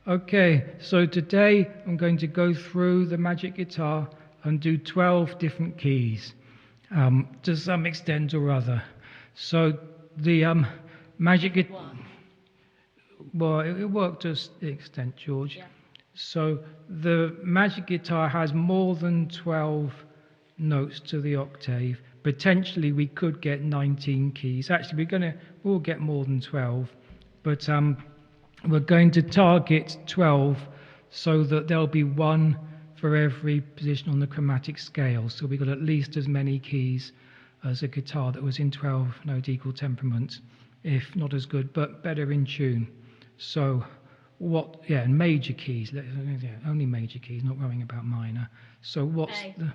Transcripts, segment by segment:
Okay, so today I'm going to go through the Magic Guitar and do 12 different keys to some extent or other. So the Magic Guitar, well, it worked to an extent, George. Yeah. So the Magic Guitar has more than 12 notes to the octave. Potentially we could get 19 keys. Actually, we'll get more than 12, but we're going to target 12 so that there'll be one for every position on the chromatic scale. So we've got at least as many keys as a guitar that was in 12 note equal temperament, if not as good, but better in tune. So and major keys, only major keys, not worrying about minor. So what's A. the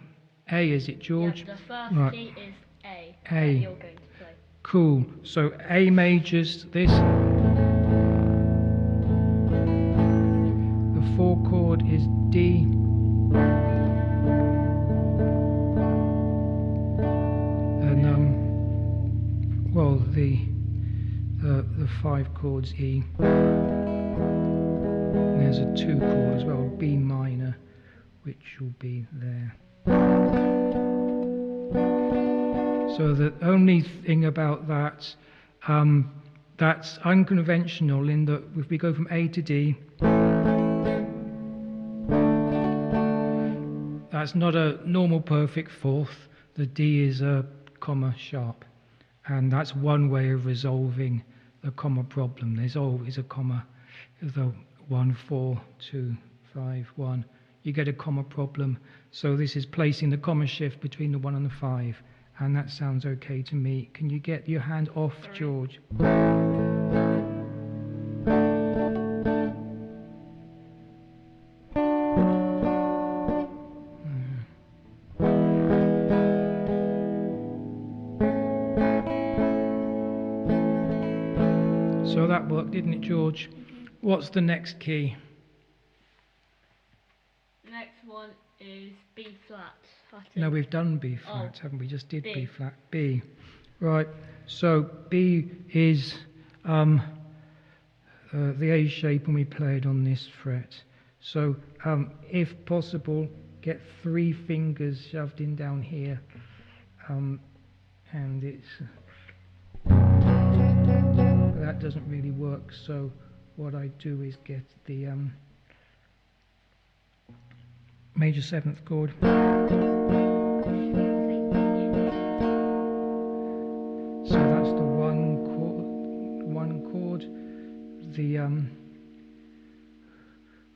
A, is it, George? Yeah, the first Right. key is A. A. That you're going to play. Cool. So A major's this. The 4 chord is D. And the 5 chords E. And there's a 2 chord as well, B minor, which will be there. So the only thing about that, that's unconventional in that if we go from A to D, that's not a normal perfect fourth. The D is a comma sharp. And that's one way of resolving the comma problem. There's always a comma. The 1, 4, 2, 5, 1. You get a comma problem. So this is placing the comma shift between the 1 and the 5. And that sounds okay to me. Can you get your hand off, George? So that worked, didn't it, George? What's the next key? The next one is B flat. No, we've done B flat, haven't we? Just did B. B flat. B. Right. So B is the A shape when we play it on this fret. So if possible, get 3 fingers shoved in down here. And it's... that doesn't really work, so what I do is get the major 7th chord. So that's the 1 chord. The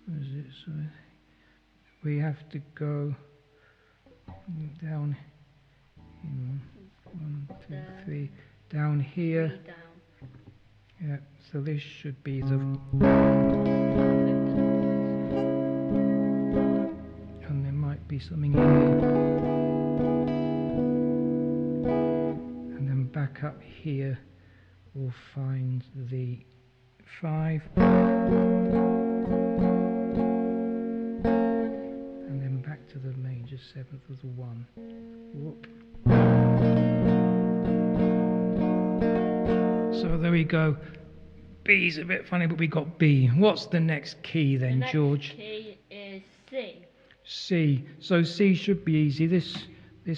what is it? So we have to go down. 1, 2, 3, down here. 3 down. Yeah, so this should be the... and there might be something here. And then back up here, we'll find the 5. And then back to the major 7th of the 1. Whoop. So there we go. B's a bit funny, but we got B. What's the next key then, George? The next key is C. C. So C should be easy. This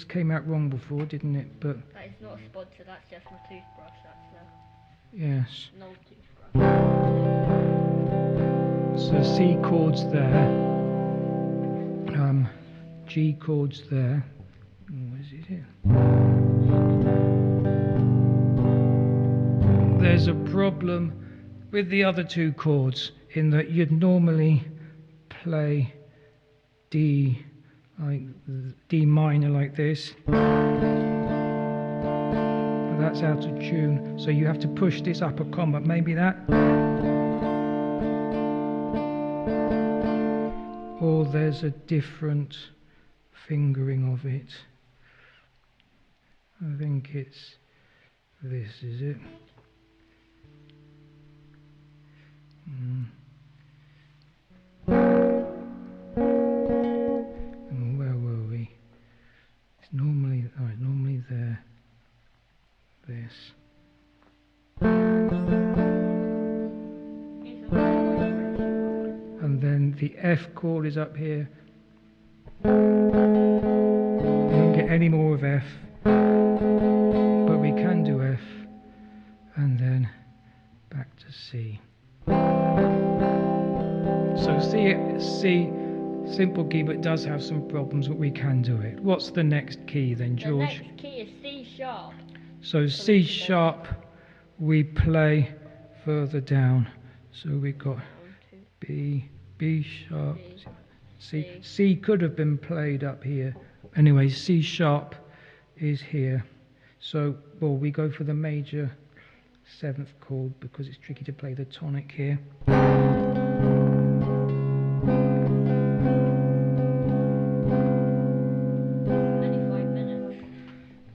came out wrong before, didn't it? But That is not a sponsor, that's just my toothbrush. That's yes. no toothbrush. So C chord's there. G chord's there. What is it here? There's a problem with the other 2 chords in that you'd normally play D minor like this, but that's out of tune, so you have to push this up a comma, maybe that, or there's a different fingering of it. I think it's this, is it? And where were we? It's normally there. This. the F chord is up here. We don't get any more of F, but we can do F, and then back to C. So C, simple key, but does have some problems, but we can do it. What's the next key then, George? The next key is C sharp. So C sharp, we play further down. So we got 1, 2, B sharp, B, C. C. C could have been played up here. Anyway, C sharp is here. So, well, we go for the major 7th chord because it's tricky to play the tonic here. 25 minutes.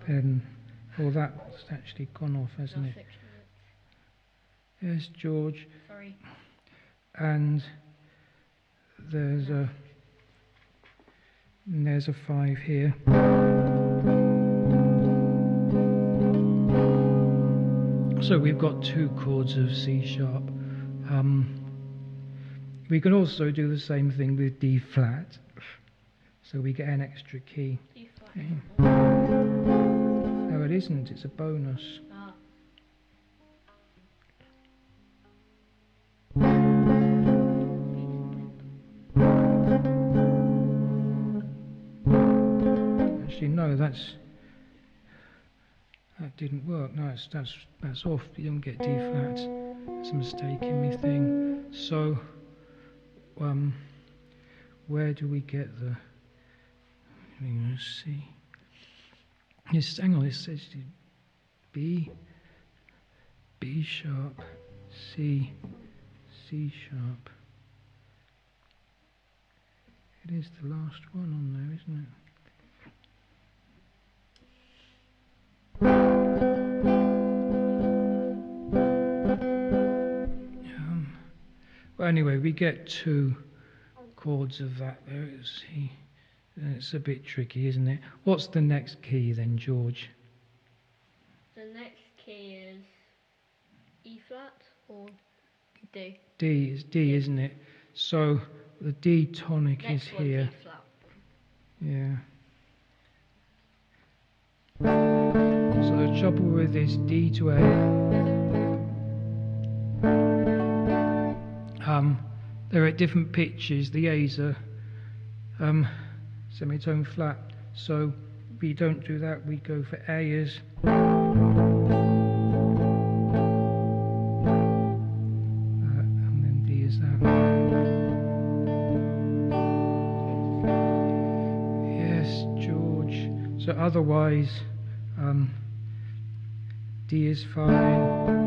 Then, well, that's actually gone off, hasn't No, it? 6 minutes. Yes, George. Sorry. And there's a 5 here. So we've got 2 chords of C sharp. We can also do the same thing with D flat. So we get an extra key. D flat. Okay. No, it isn't. It's a bonus. Ah. Actually, no, that didn't work. No, that's off. You don't get D flat. It's a mistake in my thing. So, where do we get the? Let's see. Yes, hang on. It says B sharp, C sharp. It is the last one on there, isn't it? Well, anyway, we get 2 chords of that there. It's a bit tricky, isn't it? What's the next key then, George? The next key is E flat or D. D is D, isn't it? So the D tonic Next is one, here. D flat. Yeah. So the trouble with this D to A, they're at different pitches. The A's are semitone flat, so we don't do that. We go for A as and then D is that. Yes, George. So otherwise, D is fine.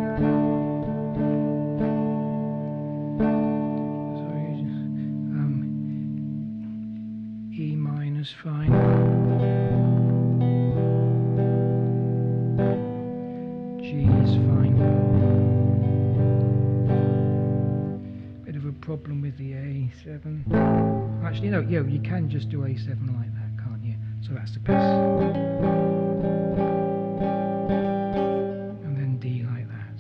E minor's fine. G is fine. Bit of a problem with the A7. Actually, no, yeah, you can just do A7 like that, can't you? So that's the best. And then D like that.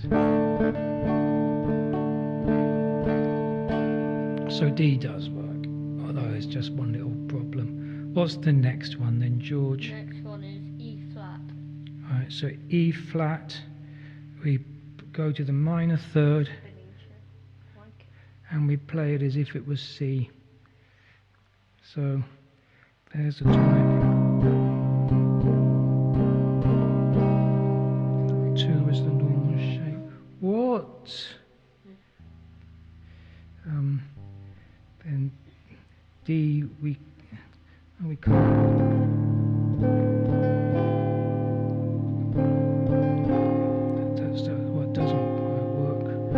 So D does work, although it's just one little problem. What's the next one then, George? Next one is E flat. Alright, so E flat, we go to the minor 3rd and we play it as if it was C. So there's the tonic. 2 is the normal shape. What? Then D we can't. That's what doesn't quite work. I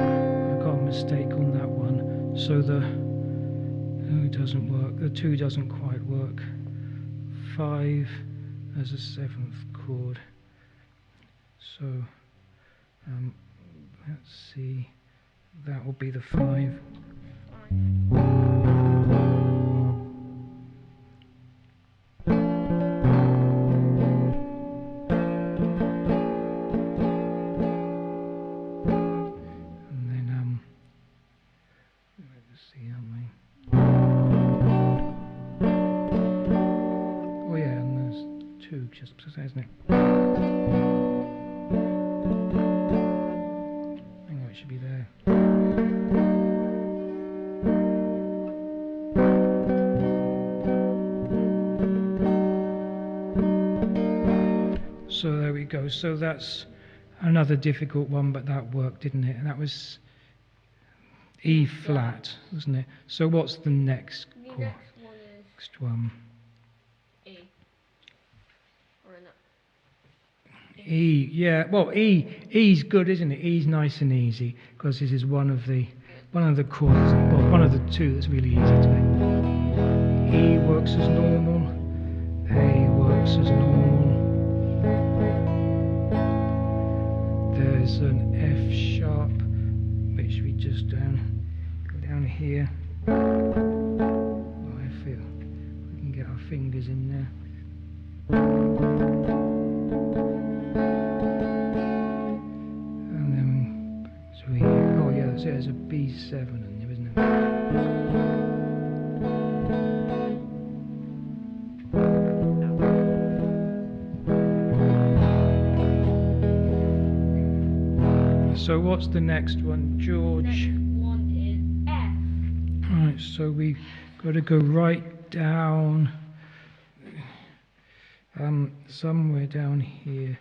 got a mistake on that one. So the it doesn't work. The 2 doesn't quite work. 5 as a 7th chord. So let's see. That will be the 5. And then let's see how many. pictures, isn't it? Hang on, it should be there. So there we go. So that's another difficult one, but that worked, didn't it? And that was E flat, wasn't it? So what's the next The chord? next one is Next one. E. Or no. E, yeah. Well, E's good, isn't it? E's nice and easy because this is one of the chords. Well, one of the two that's really easy to play. E works as normal. A works as normal. There's an F sharp, which we just go down here. Oh, I feel we can get our fingers in there. And then back to here. Oh yeah, there's a B7 in there, isn't it? So what's the next one, George? Next one is F. Right, so we've got to go right down, somewhere down here.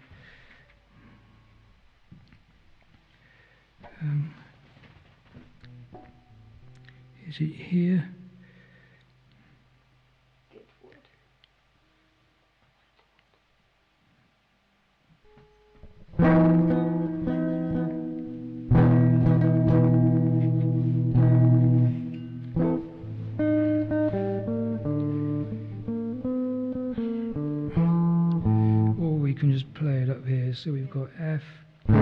Is it here? Or we can just play it up here. So we've got F, we've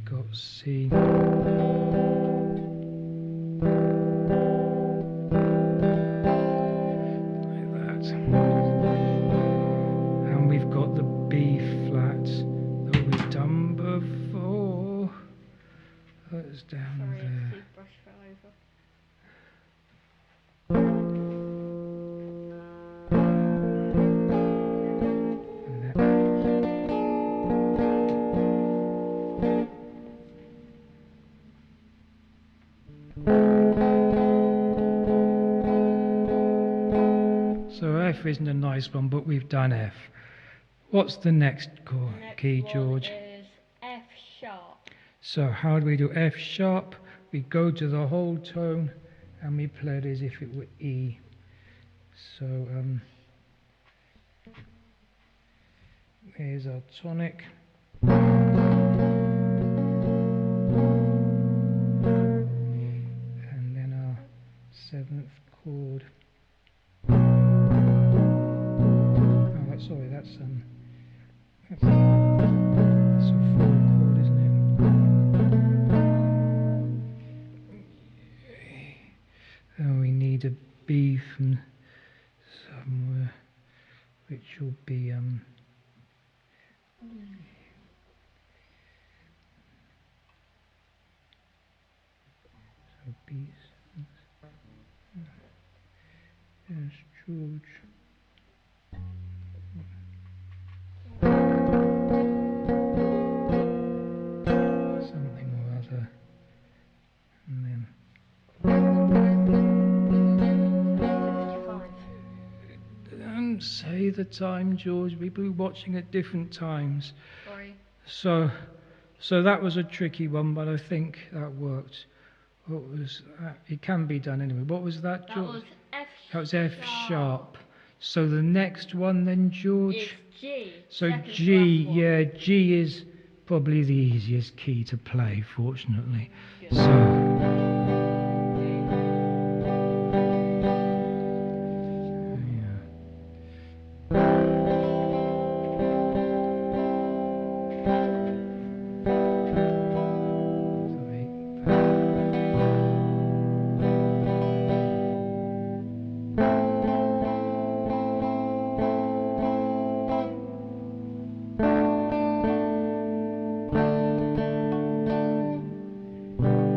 got C. Like that. And we've got the B flat that we've done before. That's down Sorry, there. toothbrush fell over. And that. So F isn't a nice one, but we've done F. What's the next chord, The next key, one George? is F sharp. So how do we do F sharp? We go to the whole tone and we play it as if it were E. So here's our tonic. And then our seventh chord. Oh, sorry, that's a 4 chord, isn't it? And we need a B from somewhere, which will be so B. There's George. Something or other, and then 55. don't say the time, George. People are watching at different times. Sorry. So that was a tricky one, but I think that worked. What was that? It can be done anyway. What was that, That George? was F That was F sharp. So the next one then, George? Is G. So second to G, last one. yeah, G is probably the easiest key to play, fortunately. Good. So, yeah.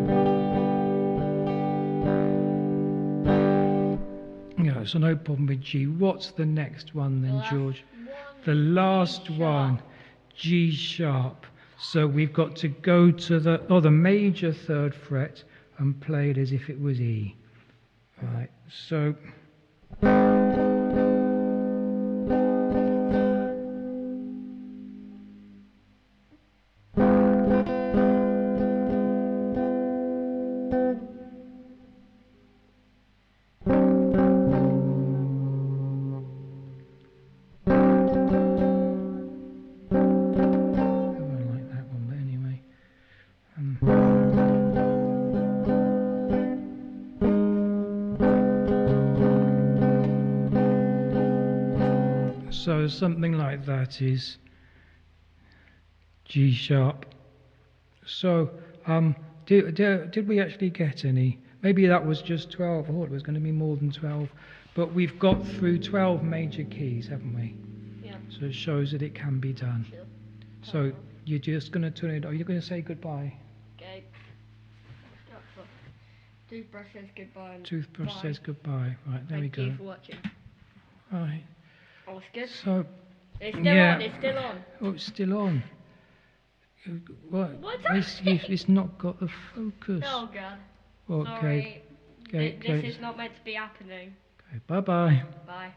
So, No, so no problem with G. What's the next one then, last George? one, The last G one, sharp. G sharp. So we've got to go to the major third fret and play it as if it was E. Right, so I don't like that one, but anyway. So something like that is G sharp. So did we actually get any? Maybe that was just 12. I thought it was going to be more than 12. But we've got through 12 major keys, haven't we? Yeah. So it shows that it can be done. Sure. So you're just going to turn it. Are you going to say goodbye? Okay. Toothbrush says goodbye. And Toothbrush bye. says goodbye. Right, there Thank we you go. for watching. Right. Oh, it's good. So, It's still yeah. on. It's still on. oh, it's still on. What? What's It's not got the focus. Oh God. Okay. Sorry. Okay. This is not meant to be happening. Okay. Bye bye. Bye.